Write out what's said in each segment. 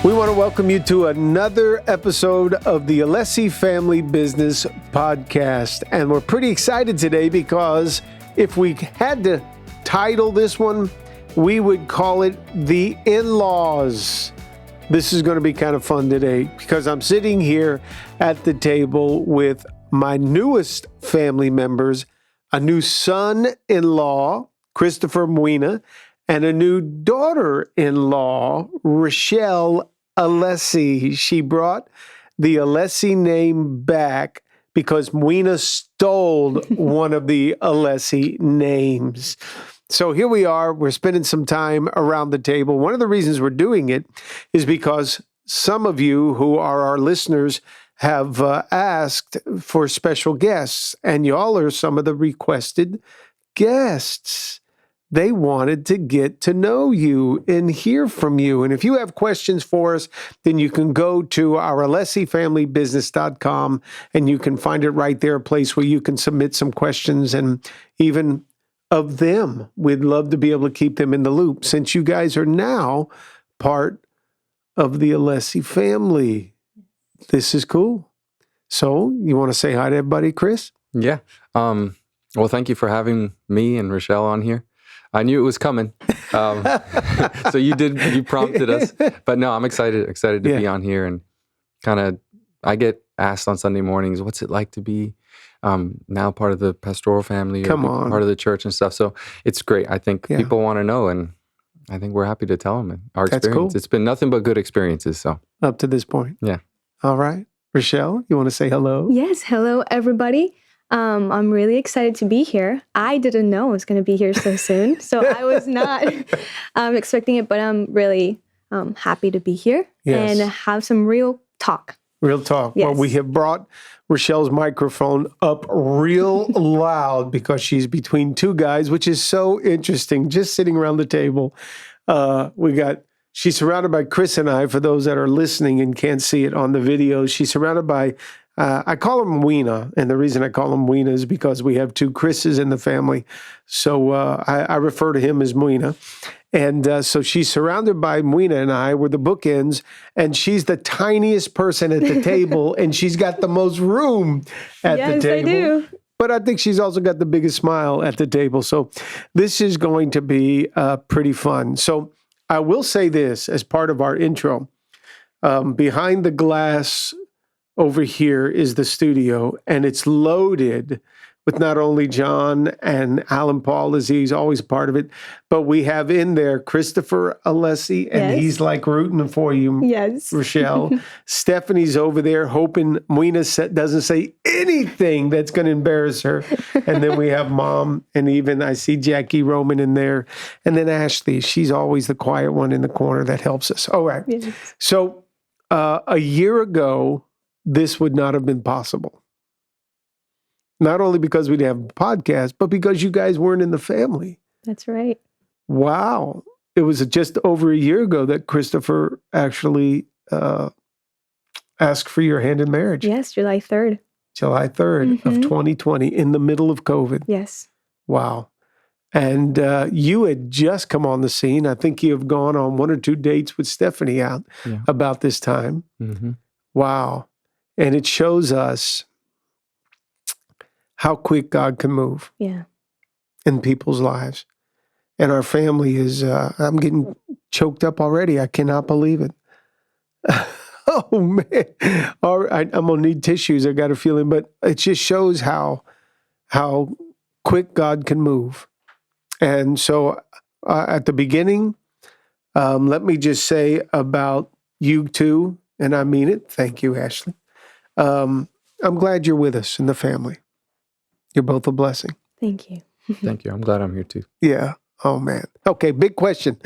We want to welcome you to another episode of the Alessi Family Business Podcast. And we're pretty excited today because if we had to title this one, we would call it The In-Laws. This is going to be kind of fun today because I'm sitting here at the table with my newest family members, a new son-in-law, Christopher Mwina, and a new daughter-in-law, Rochelle Alessi. She brought the Alessi name back because Mwina stole one of the Alessi names. So here we are. We're spending some time around the table. One of the reasons we're doing it is because some of you who are our listeners have asked for special guests, and y'all are some of the requested guests. They wanted to get to know you and hear from you. And if you have questions for us, then you can go to our AlessiFamilyBusiness.com and you can find it right there, a place where you can submit some questions and even of them. We'd love to be able to keep them in the loop since you guys are now part of the Alessi family. This is cool. So you want to say hi to everybody, Chris? Yeah. Well, thank you for having me and Rochelle on here. I knew it was coming. So you prompted us. But no, I'm excited to be on here and kind of, I get asked on Sunday mornings, what's it like to be now part of the pastoral family or part of the church and stuff. So it's great. I think people want to know, and I think we're happy to tell them our experience. Cool. It's been nothing but good experiences. So up to this point. Yeah. All right. Rochelle, you want to say hello? Yes. Hello, everybody. I'm really excited to be here. I didn't know I was going to be here so soon, so I was not expecting it, but I'm really happy to be here and have some real talk. Real talk. Yes. Well, we have brought Rochelle's microphone up real loud because she's between two guys, which is so interesting. Just sitting around the table, she's surrounded by Chris and I, for those that are listening and can't see it on the video. She's surrounded by I call him Mwina, and the reason I call him Mwina is because we have two Chris's in the family. So I refer to him as Mwina. And so she's surrounded by Mwina and I. We're the bookends, and she's the tiniest person at the table, and she's got the most room at the table. Yes, I do. But I think she's also got the biggest smile at the table. So this is going to be pretty fun. So I will say this as part of our intro. Behind the glass over here is the studio, and it's loaded with not only John and Alan Paul, as he's always part of it, but we have in there Christopher Alessi, and he's like rooting for you, Rochelle. Stephanie's over there hoping Mwina doesn't say anything that's going to embarrass her. And then we have Mom, and even I see Jackie Roman in there. And then Ashley, she's always the quiet one in the corner that helps us. All right. Yes. So a year ago, this would not have been possible. Not only because we didn't have a podcast, but because you guys weren't in the family. That's right. Wow. It was just over a year ago that Christopher actually asked for your hand in marriage. Yes, July 3rd. July 3rd of 2020, in the middle of COVID. Yes. Wow. And you had just come on the scene. I think you have gone on one or two dates with Stephanie out about this time. Mm-hmm. Wow. And it shows us how quick God can move in people's lives. And our family is, I'm getting choked up already. I cannot believe it. Oh, man. All right, I'm going to need tissues. I got a feeling. But it just shows how quick God can move. And so at the beginning, let me just say about you two, and I mean it. Thank you, Ashley. I'm glad you're with us in the family. You're both a blessing. Thank you. Thank you. I'm glad I'm here too. Yeah. Oh, man. Okay, big question.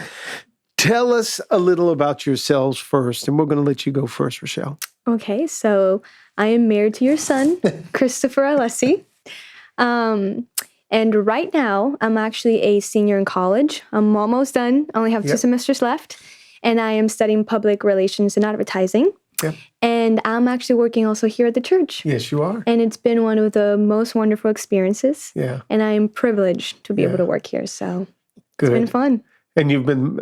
Tell us a little about yourselves first, and we're going to let you go first, Rochelle. Okay, so I am married to your son, Christopher Alessi. And right now, I'm actually a senior in college. I'm almost done. I only have 2 semesters left. And I am studying public relations and advertising. Yep. And I'm actually working also here at the church. Yes, you are. And it's been one of the most wonderful experiences. Yeah. And I am privileged to be able to work here. So it's been fun. And you've been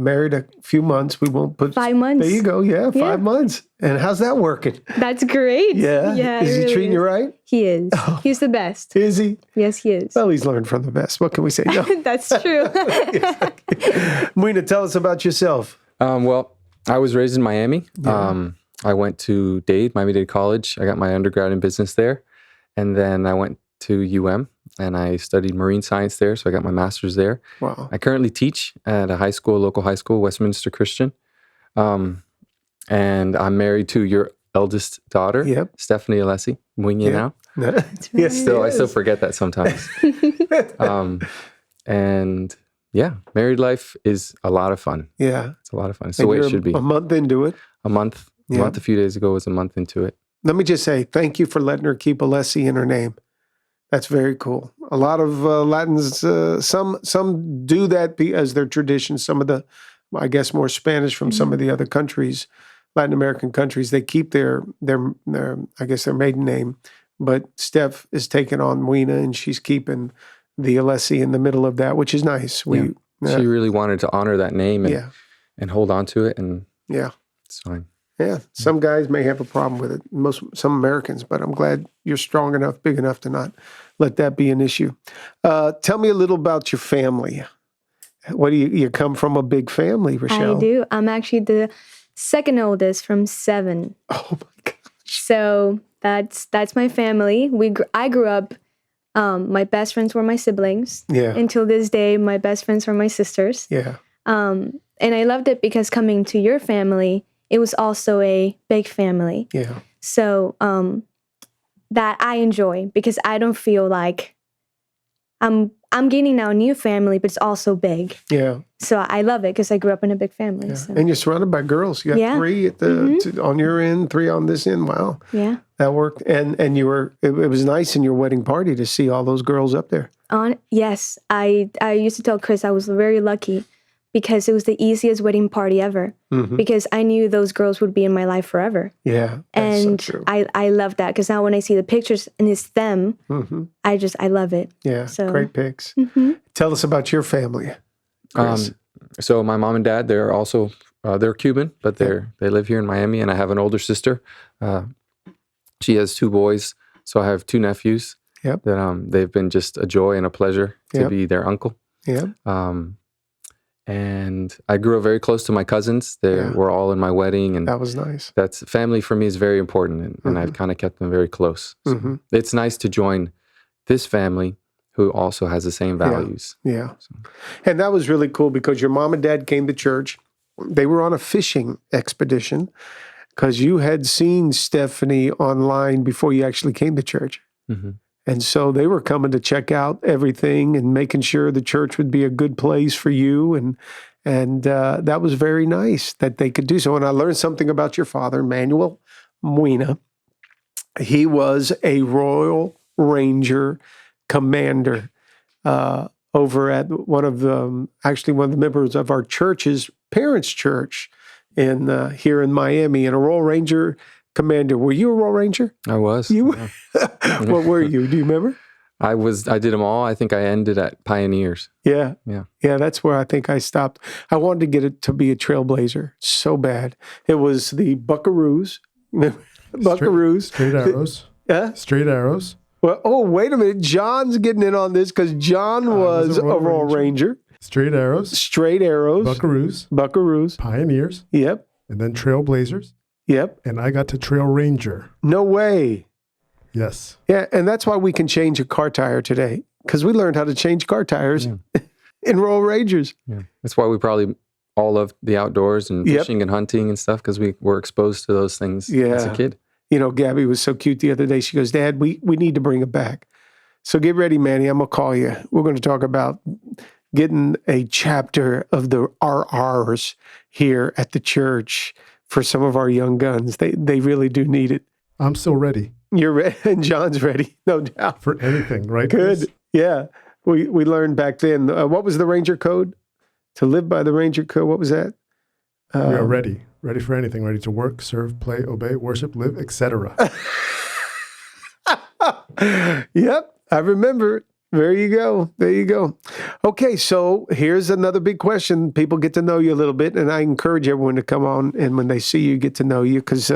married a few months. We won't put 5 months. There you go. Yeah, 5 months. And how's that working? That's great. Yeah. Yeah. Is he really treating you right? He is. He's the best. Is he? Yes, he is. Well, he's learned from the best. What can we say? No. That's true. Muina, tell us about yourself. Well, I was raised in Miami. I went to Dade, Miami-Dade College. I got my undergrad in business there. And then I went to UM and I studied marine science there. So I got my master's there. Wow. I currently teach at a high school, local high school, Westminster Christian. And I'm married to your eldest daughter, Stephanie Alessi, Muina now. Yes, I still forget that sometimes. And yeah, married life is a lot of fun. Yeah. It's a lot of fun. It's the way it should be. A month into it. A few days ago was a month into it. Let me just say, thank you for letting her keep Alessi in her name. That's very cool. A lot of Latins, some do that as their tradition. Some of the, I guess, more Spanish from some of the other countries, Latin American countries, they keep their I guess, their maiden name. But Steph is taking on Muina, and she's keeping the Alessi in the middle of that, which is nice. She really wanted to honor that name and hold on to it, and it's fine. Yeah, some guys may have a problem with it, some Americans, but I'm glad you're strong enough, big enough to not let that be an issue. Tell me a little about your family. What do you come from a big family, Rochelle? I do. I'm actually the second oldest from 7. Oh my gosh. So that's my family. I grew up, my best friends were my siblings. Yeah. Until this day, my best friends were my sisters. Yeah. And I loved it because coming to your family, it was also a big family. Yeah. So that I enjoy because I don't feel like I'm gaining now a new family, but it's also big. Yeah. So I love it because I grew up in a big family. Yeah. So. And you're surrounded by girls. You got 3 at the on your end, 3 on this end. Wow. Yeah. That worked. And you were it was nice in your wedding party to see all those girls up there. Yes. I used to tell Chris I was very lucky because it was the easiest wedding party ever. Because I knew those girls would be in my life forever. Yeah. And so true. I love that because now when I see the pictures and it's them, I love it. Yeah. So. Great pics. Tell us about your family, Chris. So my mom and dad, they're also they're Cuban, but they live here in Miami, and I have an older sister. She has 2 boys, so I have 2 nephews. Yep. That they've been just a joy and a pleasure to be their uncle. Yeah. And I grew up very close to my cousins. They were all in my wedding, and that was nice. That's family for me is very important, and I've kind of kept them very close. So it's nice to join this family who also has the same values. Yeah. So. And that was really cool because your mom and dad came to church. They were on a fishing expedition because you had seen Stephanie online before you actually came to church. And so they were coming to check out everything and making sure the church would be a good place for you. And that was very nice that they could do so. And I learned something about your father, Manuel Muina. He was a Royal Ranger commander over at one of the members of our church's parents' church here in Miami, and a Royal Ranger commander. Were you a Royal Ranger? I was. You? What were you? Do you remember? I did them all. I think I ended at Pioneers. Yeah. That's where I think I stopped. I wanted to get it to be a trailblazer so bad. It was the Buckaroos. Buckaroos. Straight arrows. Yeah. Straight arrows. Well, wait a minute. John's getting in on this because John was a Royal Ranger. Straight arrows. Straight arrows. Buckaroos. Pioneers. Yep. And then Trailblazers. Yep. And I got to Trail Ranger. No way. Yes. Yeah, and that's why we can change a car tire today, because we learned how to change car tires in Royal Rangers. Yeah. That's why we probably all love the outdoors and fishing and hunting and stuff, because we were exposed to those things as a kid. You know, Gabby was so cute the other day. She goes, Dad, we need to bring it back. So get ready, Manny. I'm going to call you. We're going to talk about getting a chapter of the RRs here at the church for some of our young guns. They really do need it. I'm still ready. You're ready, and John's ready, no doubt. For anything, right? Good. Chris? Yeah. We learned back then. What was the Ranger code? To live by the Ranger code, what was that? We are ready. Ready for anything. Ready to work, serve, play, obey, worship, live, etc. Yep. I remember. There you go. There you go. Okay, so here's another big question. People get to know you a little bit, and I encourage everyone to come on and when they see you, get to know you, because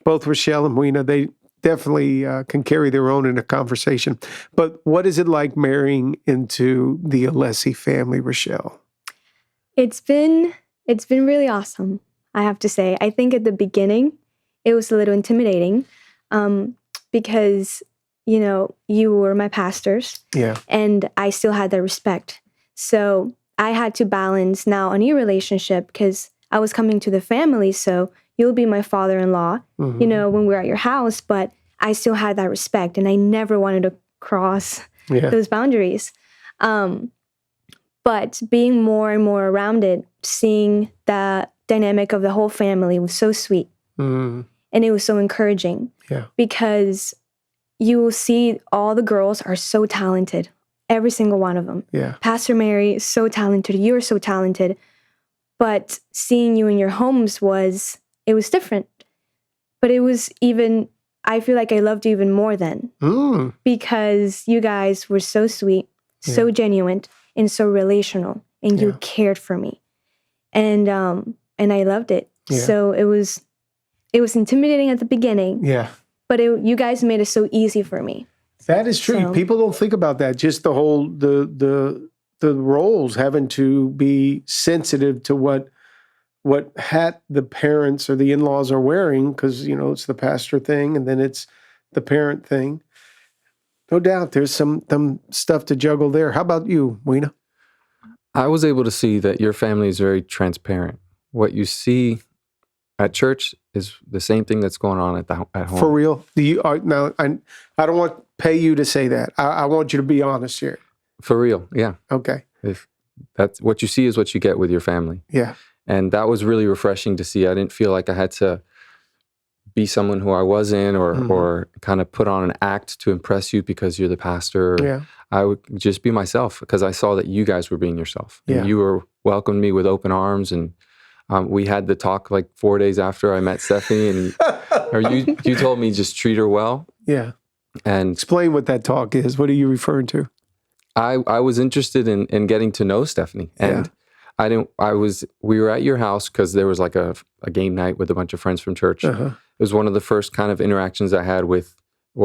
both Rochelle and Weena, they definitely can carry their own in a conversation. But what is it like marrying into the Alessi family, Rochelle? It's been really awesome, I have to say. I think at the beginning, it was a little intimidating because you were my pastors. Yeah. And I still had that respect. So I had to balance now a new relationship because I was coming to the family. So you'll be my father-in-law, when we're at your house. But I still had that respect. And I never wanted to cross those boundaries. But being more and more around it, seeing the dynamic of the whole family was so sweet. And it was so encouraging. Yeah. Because you will see all the girls are so talented, every single one of them. Yeah. Pastor Mary is so talented. You're so talented. But seeing you in your homes was different. But it was I feel like I loved you even more then. Because you guys were so sweet, so genuine, and so relational. And you cared for me. And I loved it. Yeah. So it was intimidating at the beginning. Yeah. But you guys made it so easy for me. That is true. So, people don't think about that. Just the whole the roles having to be sensitive to what hat the parents or the in-laws are wearing, because it's the pastor thing and then it's the parent thing. No doubt, there's some stuff to juggle there. How about you, Weena? I was able to see that your family is very transparent. What you see at church is the same thing that's going on at home. For real? Now, I don't want to pay you to say that. I want you to be honest here. For real, yeah. Okay. If that's what you see is what you get with your family. Yeah. And that was really refreshing to see. I didn't feel like I had to be someone who I wasn't or kind of put on an act to impress you because you're the pastor. Yeah. I would just be myself because I saw that you guys were being yourself. Yeah. And you were welcomed me with open arms, and we had the talk like 4 days after I met Stephanie, and you told me just treat her well. Yeah. And explain what that talk is. What are you referring to? I was interested in getting to know Stephanie, and we were at your house because there was like a game night with a bunch of friends from church. It was one of the first kind of interactions I had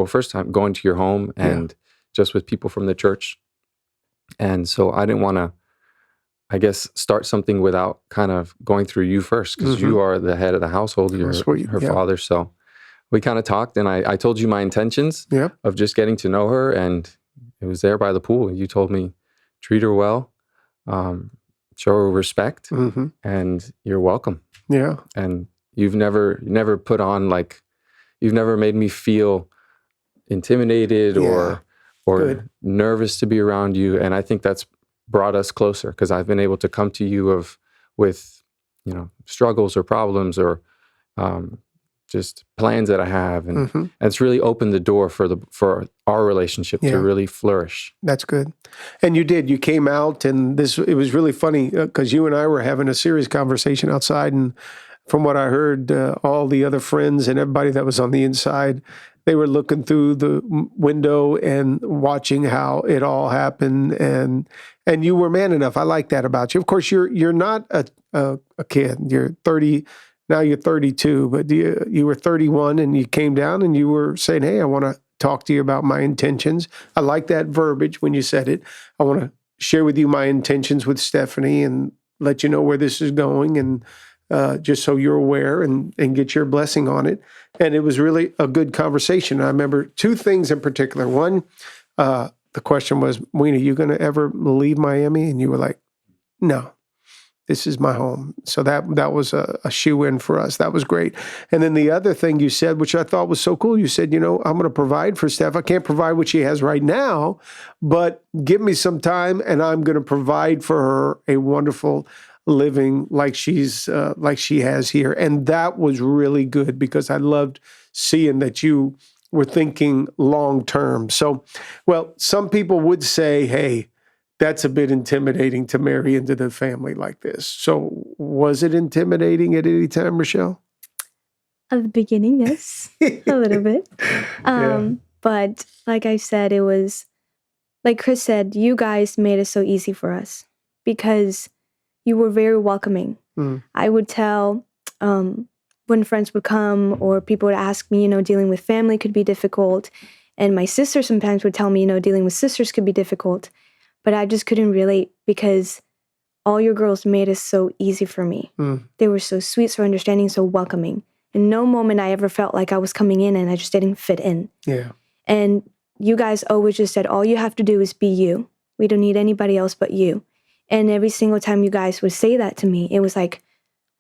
first time going to your home and just with people from the church. And so I didn't want to, I guess, start something without kind of going through you first, because you are the head of the household, you're her father. So we kind of talked, and I told you my intentions of just getting to know her, and it was there by the pool. You told me, treat her well, show her respect, and you're welcome. Yeah. And you've never put on you've never made me feel intimidated or nervous to be around you. And I think that's brought us closer, because I've been able to come to you with struggles or problems or just plans that I have, and it's really opened the door for our relationship to really flourish. That's good. And you did. You came out, and it was really funny because you and I were having a serious conversation outside, and from what I heard, all the other friends and everybody that was on the inside, they were looking through the window and watching how it all happened, and you were man enough. I like that about you. Of course, you're not a kid. You're 30. Now you're 32, but you were 31 and you came down and you were saying, hey, I want to talk to you about my intentions. I like that verbiage when you said it. I want to share with you my intentions with Stephanie and let you know where this is going, and just so you're aware and get your blessing on it. And it was really a good conversation. I remember two things in particular. One, the question was, Weena, you going to ever leave Miami? And you were like, no. This is my home. So that was a shoe-in for us. That was great. And then the other thing you said, which I thought was so cool, you said, I'm going to provide for Steph. I can't provide what she has right now, but give me some time and I'm going to provide for her a wonderful living like she has here. And that was really good, because I loved seeing that you were thinking long-term. So, well, some people would say, hey, that's a bit intimidating to marry into the family like this. So was it intimidating at any time, Rochelle? At the beginning, yes, a little bit. But like I said, it was like Chris said, you guys made it so easy for us because you were very welcoming. I would tell when friends would come or people would ask me, dealing with family could be difficult. And my sister sometimes would tell me, dealing with sisters could be difficult. But I just couldn't relate because all your girls made it so easy for me. They were so sweet, so understanding, so welcoming. In no moment I ever felt like I was coming in and I just didn't fit in. Yeah. And you guys always just said, all you have to do is be you. We don't need anybody else but you. And every single time you guys would say that to me, it was like,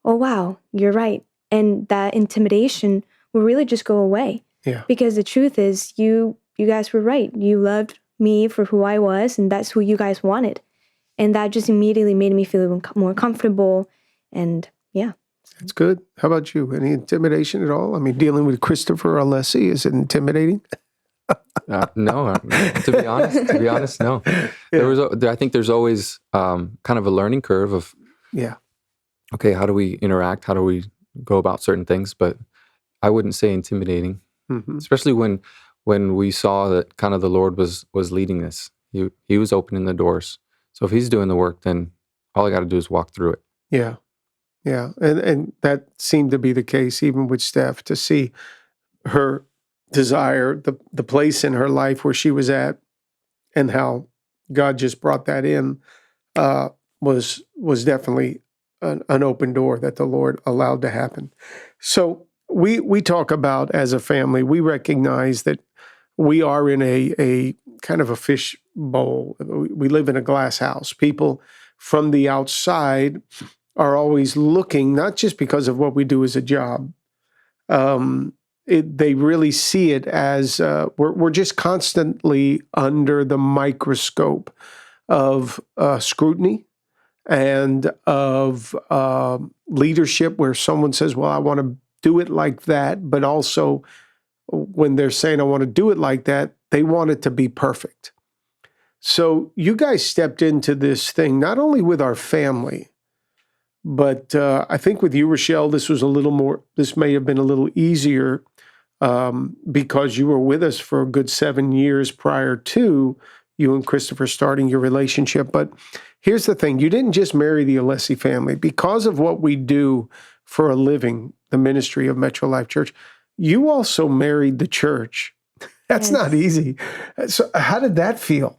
oh, wow, you're right. And that intimidation would really just go away. Yeah. Because the truth is, you guys were right. You loved me for who I was, and that's who you guys wanted. And that just immediately made me feel more comfortable. And yeah. That's good. How about you? Any intimidation at all? I mean, dealing with Christopher Alessi, is it intimidating? No, to be honest, no. I think there's always kind of a learning curve of, okay, how do we interact? How do we go about certain things? But I wouldn't say intimidating, especially when we saw that kind of the Lord was leading us. He was opening the doors. So if he's doing the work, then all I got to do is walk through it. Yeah. Yeah. And that seemed to be the case even with Steph, to see her desire, the place in her life where she was at, and how God just brought that in, was definitely an open door that the Lord allowed to happen. So we talk about, as a family, we recognize that we are in a kind of a fish bowl. We live in a glass house. People from the outside are always looking, not just because of what we do as a job. They really see it as we're just constantly under the microscope of scrutiny and of leadership, where someone says, well, I want to do it like that, but also when they're saying I want to do it like that, they want it to be perfect. So you guys stepped into this thing, not only with our family, but I think with you, Rochelle, this may have been a little easier because you were with us for a good 7 years prior to you and Christopher starting your relationship. But here's the thing. You didn't just marry the Alessi family. Because of what we do for a living, the ministry of Metro Life Church, you also married the church. That's not easy. So how did that feel?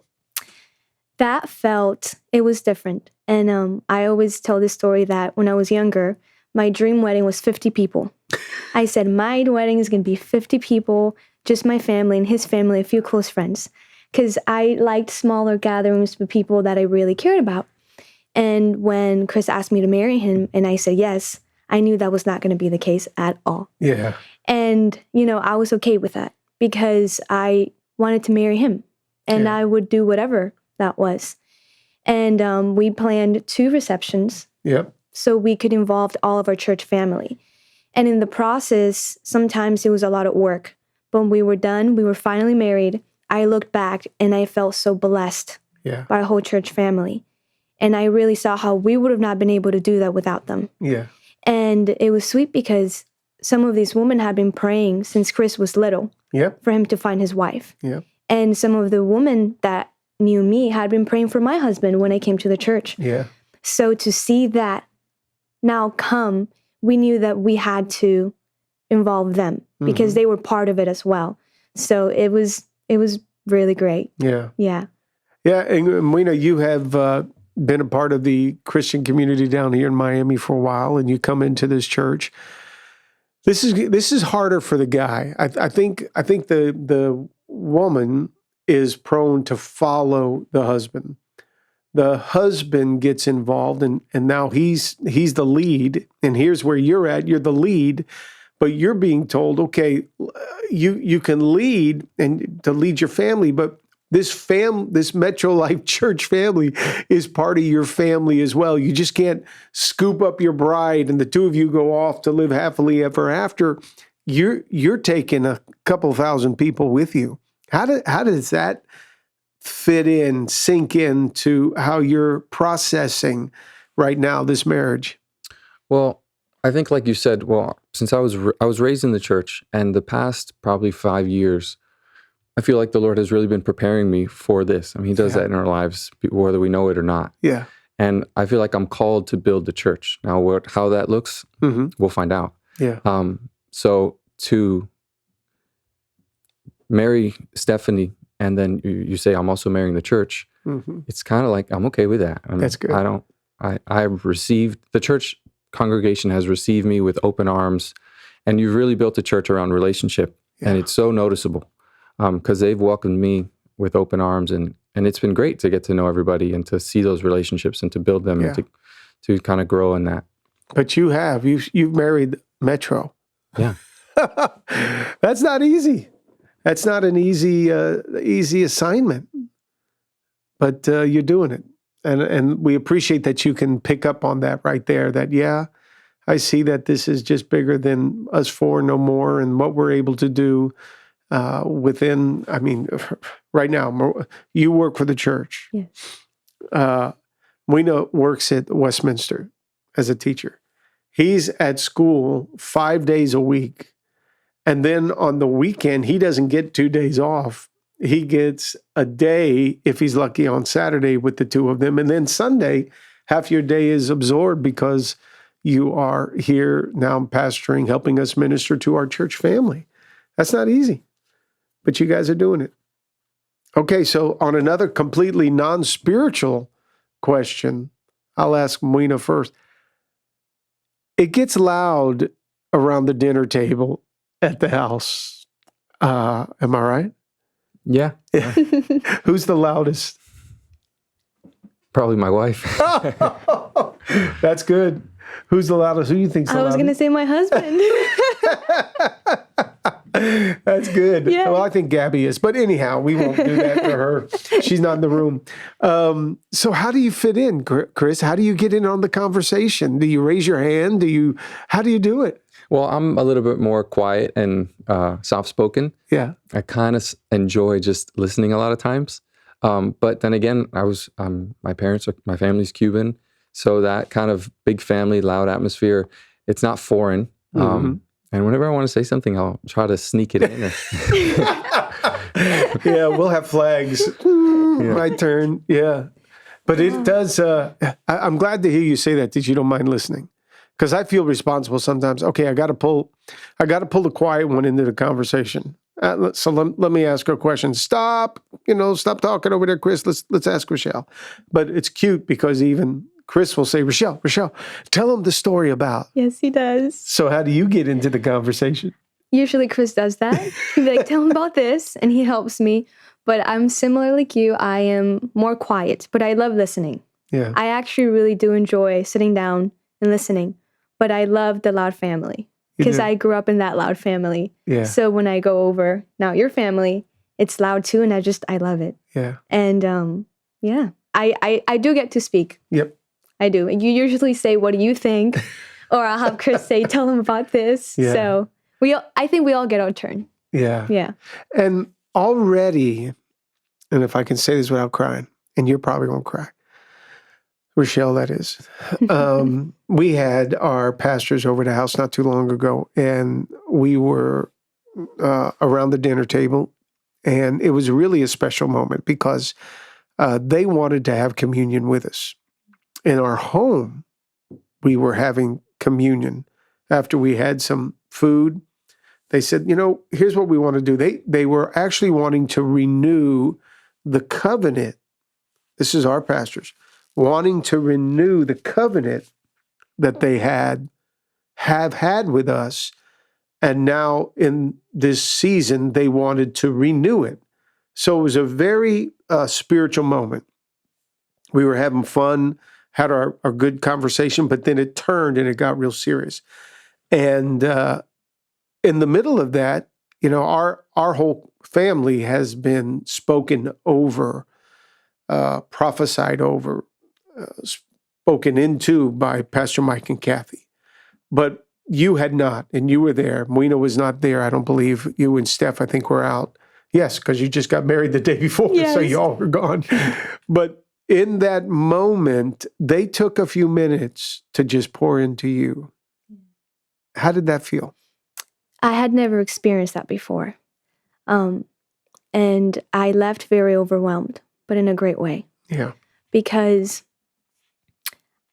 It was different. And I always tell this story that when I was younger, my dream wedding was 50 people. I said, my wedding is going to be 50 people, just my family and his family, a few close friends. Because I liked smaller gatherings with people that I really cared about. And when Chris asked me to marry him and I said yes, I knew that was not going to be the case at all. Yeah. And, I was okay with that because I wanted to marry him. And I would do whatever that was. And we planned 2 receptions. Yep. So we could involve all of our church family. And in the process, sometimes it was a lot of work. But when we were done, we were finally married. I looked back and I felt so blessed by a whole church family. And I really saw how we would have not been able to do that without them. Yeah. And it was sweet because some of these women had been praying since Chris was little for him to find his wife. Yep. And some of the women that knew me had been praying for my husband when I came to the church. Yeah. So to see that now come, we knew that we had to involve them because they were part of it as well. So it was really great. Yeah. Yeah. Yeah. And we know you have been a part of the Christian community down here in Miami for a while, and you come into this church. This is harder for the guy. I think the woman is prone to follow the husband. The husband gets involved, and now he's the lead. And here's where you're at. You're the lead, but you're being told, okay, you can lead and to lead your family, but this Metro Life Church family is part of your family as well. You just can't scoop up your bride and the two of you go off to live happily ever after. You're taking a couple thousand people with you. How does that sink into how you're processing right now this marriage? Well, I think, like you said, since I was raised in the church, and the past probably 5 years, I feel like the Lord has really been preparing me for this. I mean, He does that in our lives, whether we know it or not. Yeah. And I feel like I'm called to build the church. Now, how that looks, we'll find out. Yeah. So to marry Stephanie, and then you say, I'm also marrying the church, it's kind of like, I'm okay with that. I mean, That's good. I've received, the church congregation has received me with open arms, and you've really built a church around relationship. And it's so noticeable because they've welcomed me with open arms, and it's been great to get to know everybody and to see those relationships and to build them and to kind of grow in that. But you've married Metro. Yeah. That's not easy. That's not an easy assignment. But you're doing it. And we appreciate that you can pick up on that right there, that, I see that this is just bigger than us four, no more, and what we're able to do within, I mean, right now, you work for the church. Yes. Wina works at Westminster as a teacher. He's at school 5 days a week. And then on the weekend, he doesn't get 2 days off. He gets a day, if he's lucky, on Saturday with the two of them. And then Sunday, half your day is absorbed because you are here now pastoring, helping us minister to our church family. That's not easy, but you guys are doing it. Okay, so on another completely non-spiritual question, I'll ask Wina first. It gets loud around the dinner table at the house. Am I right? Yeah. Who's the loudest? Probably my wife. That's good. Who's the loudest? Who do you think's the I was loudest? going to say my husband. That's good. Yeah. Well, I think Gabby is. But anyhow, we won't do that to her. She's not in the room. So how do you fit in, Chris? How do you get in on the conversation? Do you raise your hand? How do you do it? Well, I'm a little bit more quiet and soft-spoken. Yeah. I kind of enjoy just listening a lot of times. But then again, my family's Cuban. So that kind of big family, loud atmosphere, it's not foreign. And whenever I want to say something, I'll try to sneak it in. Yeah, we'll have flags. My turn. Yeah. But it does, I'm glad to hear you say that you don't mind listening. Because I feel responsible sometimes. Okay, I got to pull the quiet one into the conversation. So let me ask her a question. Stop talking over there, Chris. Let's ask Rochelle. But it's cute because even Chris will say, Rochelle, tell him the story about. Yes, he does. So how do you get into the conversation? Usually Chris does that. He'd be like, tell him about this, and he helps me. But I'm similar like you. I am more quiet, but I love listening. Yeah. I actually really do enjoy sitting down and listening. But I love the loud family because I grew up in that loud family. Yeah. So when I go over now your family, it's loud too, and I love it. Yeah. And I do get to speak. Yep. I do. You usually say, "What do you think?" Or I'll have Chris say, "Tell him about this." Yeah. So I think we all get our turn. Yeah. Yeah. And already, and if I can say this without crying, and you probably won't cry, Rochelle, that is. We had our pastors over the house not too long ago, and we were around the dinner table, and it was really a special moment because they wanted to have communion with us. In our home, we were having communion after we had some food. They said, here's what we want to do. They were actually wanting to renew the covenant. This is our pastors wanting to renew the covenant that they have had with us. And now in this season, they wanted to renew it. So it was a very spiritual moment. We were having fun, had our good conversation, but then it turned and it got real serious. And in the middle of that, our whole family has been spoken over, prophesied over, spoken into by Pastor Mike and Kathy. But you had not, and you were there. Wina was not there, I don't believe. You and Steph, I think, were out. Yes, because you just got married the day before, Yes. so you all were gone. But in that moment, they took a few minutes to just pour into you. How did that feel? I had never experienced that before. And I left very overwhelmed, but in a great way. Yeah. Because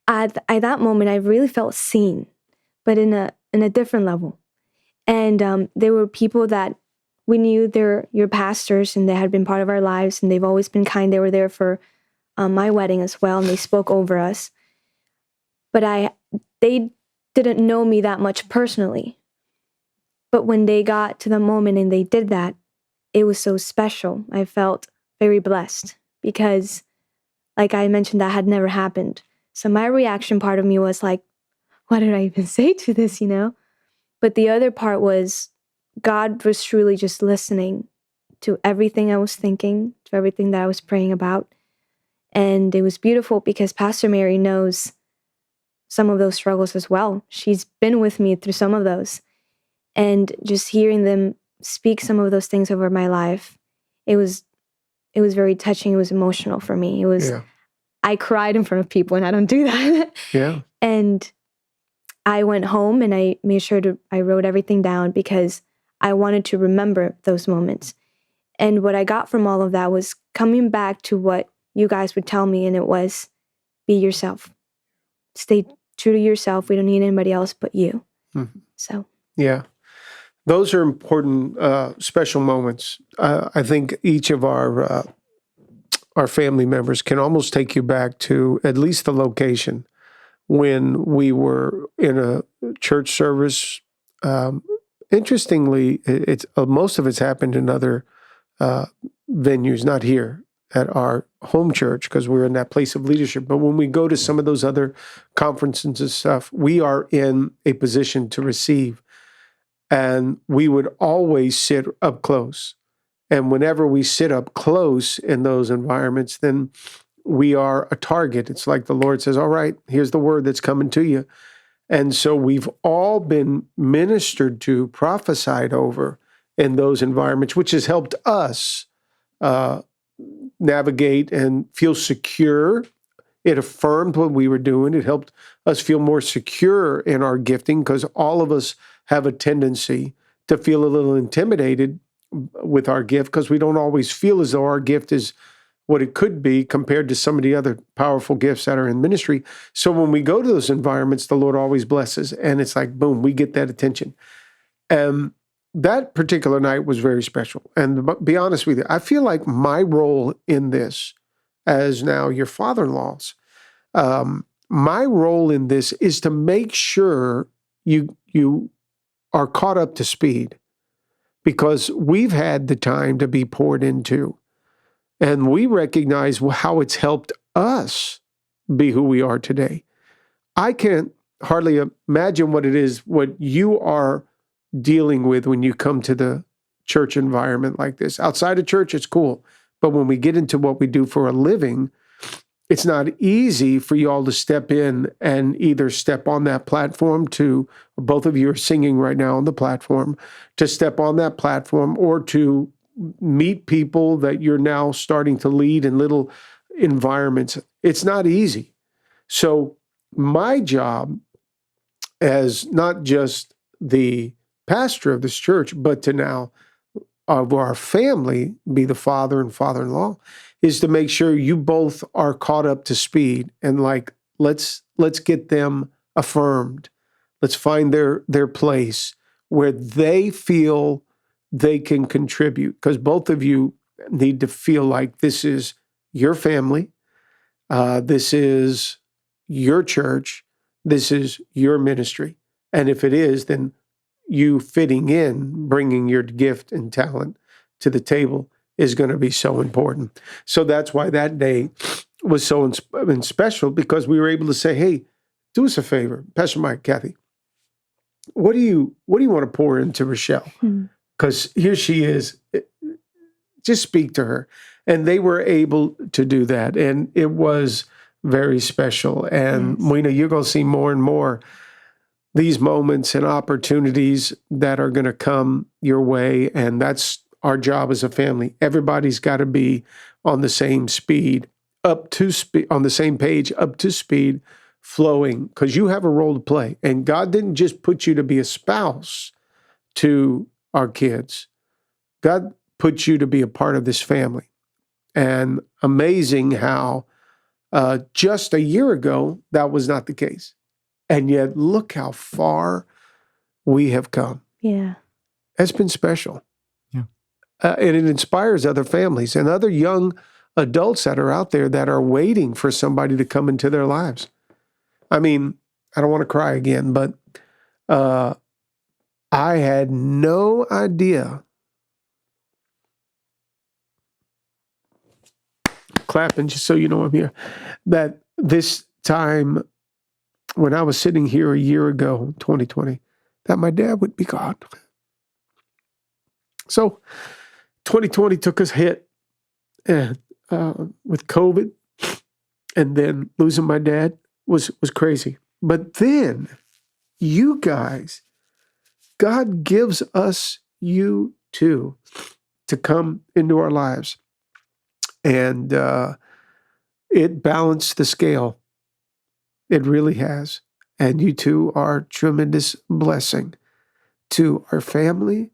at that moment, I really felt seen, but in a different level. And there were people that we knew they're your pastors, and they had been part of our lives, and they've always been kind. They were there for my wedding as well, and they spoke over us. But they didn't know me that much personally. But when they got to the moment and they did that, it was so special. I felt very blessed because, like I mentioned, that had never happened. So my reaction part of me was like, what did I even say to this, you know? But the other part was God was truly just listening to everything I was thinking, to everything that I was praying about. And it was beautiful because Pastor Mary knows some of those struggles as well. She's been with me through some of those. And just hearing them speak some of those things over my life, it was very touching. It was emotional for me. It was, I cried in front of people, and I don't do that. Yeah. And I went home and I made sure I wrote everything down because I wanted to remember those moments. And what I got from all of that was coming back to what you guys would tell me, and it was, be yourself. Stay true to yourself. We don't need anybody else but you. Mm-hmm. So. Yeah. Those are important, special moments. I think each of our family members can almost take you back to at least the location when we were in a church service. Interestingly, it's most of it's happened in other venues, not here at our home church, because we're in that place of leadership. But when we go to some of those other conferences and stuff, we are in a position to receive. And we would always sit up close. And whenever we sit up close in those environments, then we are a target. It's like the Lord says, all right, here's the word that's coming to you. And so we've all been ministered to, prophesied over in those environments, which has helped us navigate and feel secure. It affirmed what we were doing. It helped us feel more secure in our gifting, because all of us have a tendency to feel a little intimidated with our gift, because we don't always feel as though our gift is what it could be compared to some of the other powerful gifts that are in ministry. So when we go to those environments, the Lord always blesses, and it's like, boom, we get that attention. That particular night was very special. And to be honest with you, I feel like my role in this, as now your father-in-law's, my role in this is to make sure you are caught up to speed, because we've had the time to be poured into, and we recognize how it's helped us be who we are today. I can't hardly imagine what it is, what you are dealing with when you come to the church environment like this. Outside of church, it's cool. But when we get into what we do for a living, it's not easy for you all to step in and either step on that platform to, both of you are singing right now on the platform, to step on that platform or to meet people that you're now starting to lead in little environments. It's not easy. So my job as not just the pastor of this church, but to now of our family be the father and father-in-law, is to make sure you both are caught up to speed and like, let's get them affirmed. Let's find their place where they feel they can contribute, because both of you need to feel like this is your family, this is your church, this is your ministry. And if it is, then you fitting in, bringing your gift and talent to the table is going to be so important. So that's why that day was so special, because we were able to say, hey, do us a favor, Pastor Mike, Kathy, what do you want to pour into Rochelle? Because here she is. Just speak to her. And they were able to do that. And it was very special. And yes, we know you're going to see more and more these moments and opportunities that are going to come your way. And that's our job as a family. Everybody's got to be on the same speed, on the same page, up to speed, flowing, because you have a role to play. And God didn't just put you to be a spouse to our kids. God put you to be a part of this family. And amazing how just a year ago, that was not the case. And yet, look how far we have come. Yeah. It's been special. Yeah. And it inspires other families and other young adults that are out there that are waiting for somebody to come into their lives. I mean, I don't want to cry again, but I had no idea. Clapping, just so you know I'm here. That this time, when I was sitting here a year ago, 2020, that my dad would be gone. So 2020 took us hit and, with COVID, and then losing my dad was crazy. But then you guys, God gives us you too to come into our lives. And it balanced the scale. It really has. And you two are a tremendous blessing to our family,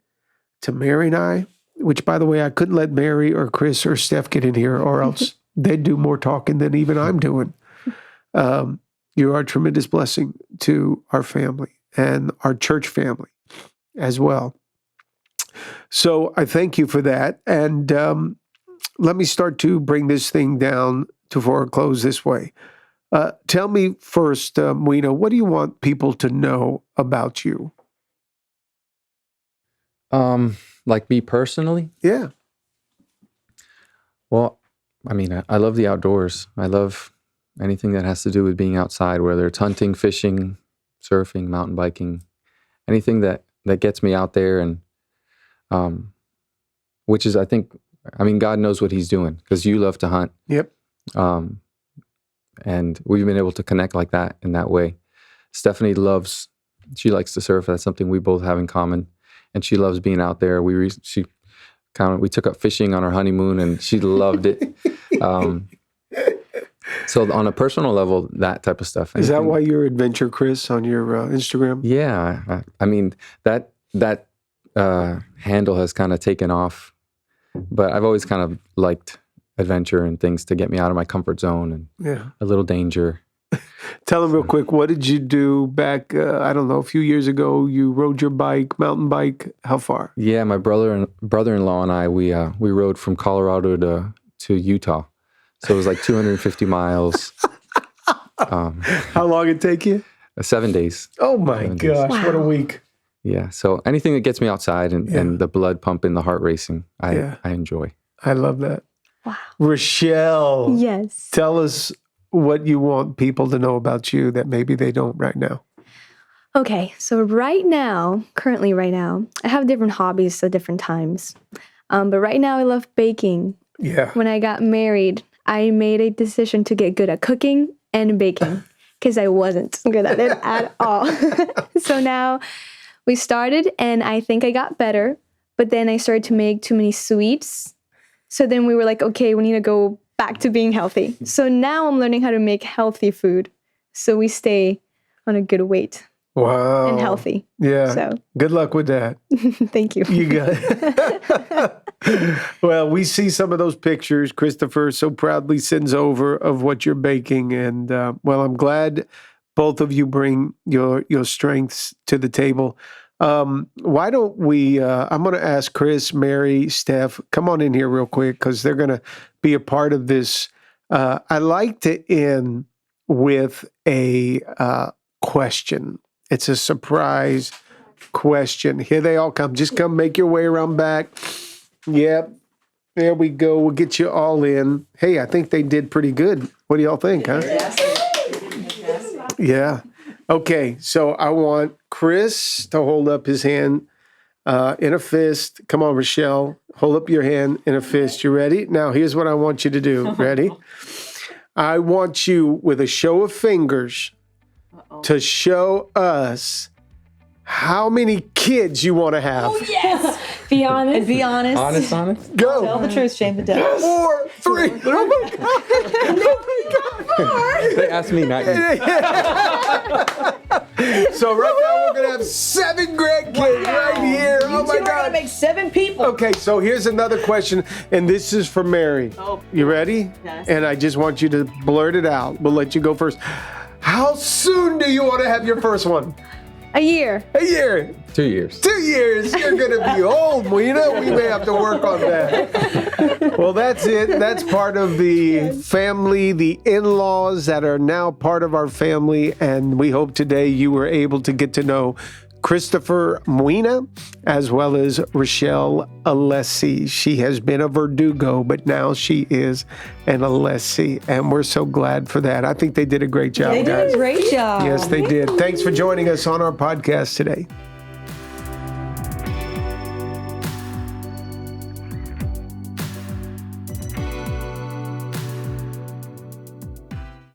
to Mary and I, which, by the way, I couldn't let Mary or Chris or Steph get in here, or else they'd do more talking than even I'm doing. You are a tremendous blessing to our family and our church family as well. So I thank you for that. And let me start to bring this thing down for a close this way. Tell me first, Wina, what do you want people to know about you? Like me personally? Yeah. Well, I mean, I love the outdoors. I love anything that has to do with being outside, whether it's hunting, fishing, surfing, mountain biking, anything that gets me out there, and which is, I think, I mean, God knows what he's doing, because you love to hunt. Yep. And we've been able to connect like that in that way. Stephanie she likes to surf. That's something we both have in common. And she loves being out there. We took up fishing on our honeymoon, and she loved it. So on a personal level, that type of stuff. Is that why you're Adventure Chris on your Instagram? Yeah. I mean, that handle has kind of taken off, but I've always kind of liked adventure and things to get me out of my comfort zone and a little danger. Tell them real quick, what did you do back, I don't know, a few years ago? You rode your bike, mountain bike. How far? Yeah, my brother-in-law and I, we rode from Colorado to Utah. So it was like 250 miles. How long did it take you? 7 days. Oh my gosh, Wow. What a week. Yeah, so anything that gets me outside and the blood pumping, the heart racing, I enjoy. I love that. Wow. Rochelle. Yes. Tell us what you want people to know about you that maybe they don't right now. Okay, so currently right now, I have different hobbies at different times. But right now I love baking. Yeah. When I got married, I made a decision to get good at cooking and baking because I wasn't good at it at all. So now we started, and I think I got better, but then I started to make too many sweets. So then we were like, okay, we need to go back to being healthy. So now I'm learning how to make healthy food so we stay on a good weight. Wow. And healthy. Yeah. So good luck with that. thank you. You got it. Well, we see some of those pictures Christopher so proudly sends over of what you're baking. And well, I'm glad both of you bring your strengths to the table. Why don't we, I'm going to ask Chris, Mary, Steph, come on in here real quick, because they're going to be a part of this. I like to end with a question. It's a surprise question. Here they all come. Just come make your way around back. Yep. There we go. We'll get you all in. Hey, I think they did pretty good. What do y'all think, huh? Yeah. Okay. So I want Chris to hold up his hand in a fist. Come on, Rochelle. Hold up your hand in a fist. You ready? Now, here's what I want you to do. Ready? I want you, with a show of fingers, to show us how many kids you want to have. Oh, yes. Be honest. And be honest. Honest? Go. Tell the truth, shame the devil. 4, 3. Oh my God. Oh my God. They asked me, not you. So right now we're going to have 7 grandkids right here. Oh my We're gonna God. make 7 people. Okay, so here's another question, and this is for Mary. Oh. You ready? Yes. And I just want you to blurt it out. We'll let you go first. How soon do you want to have your first one? A year. A year. 2 years. 2 years. You're going to be old, Moina. We may have to work on that. Well, that's it. That's part of the family, the in-laws that are now part of our family. And we hope today you were able to get to know Christopher Moina, as well as Rochelle Alessi. She has been a Verdugo, but now she is an Alessi, and we're so glad for that. I think they did a great job, They guys. did a great job. Yes, they did. Thanks for joining us on our podcast today.